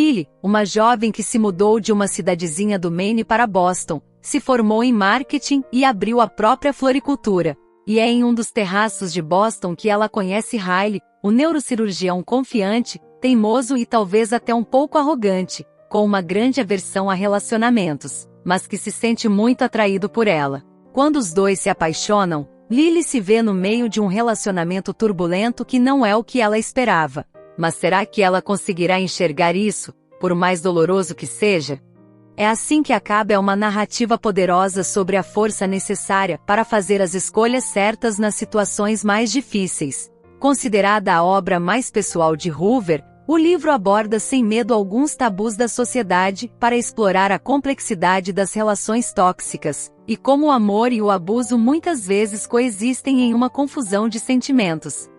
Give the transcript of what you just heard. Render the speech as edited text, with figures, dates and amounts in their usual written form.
Lily, uma jovem que se mudou de uma cidadezinha do Maine para Boston, se formou em marketing e abriu a própria floricultura. E é em um dos terraços de Boston que ela conhece Riley, o neurocirurgião confiante, teimoso e talvez até um pouco arrogante, com uma grande aversão a relacionamentos, mas que se sente muito atraído por ela. Quando os dois se apaixonam, Lily se vê no meio de um relacionamento turbulento que não é o que ela esperava. Mas será que ela conseguirá enxergar isso, por mais doloroso que seja? É assim que acaba uma narrativa poderosa sobre a força necessária para fazer as escolhas certas nas situações mais difíceis. Considerada a obra mais pessoal de Hoover, o livro aborda sem medo alguns tabus da sociedade para explorar a complexidade das relações tóxicas, e como o amor e o abuso muitas vezes coexistem em uma confusão de sentimentos.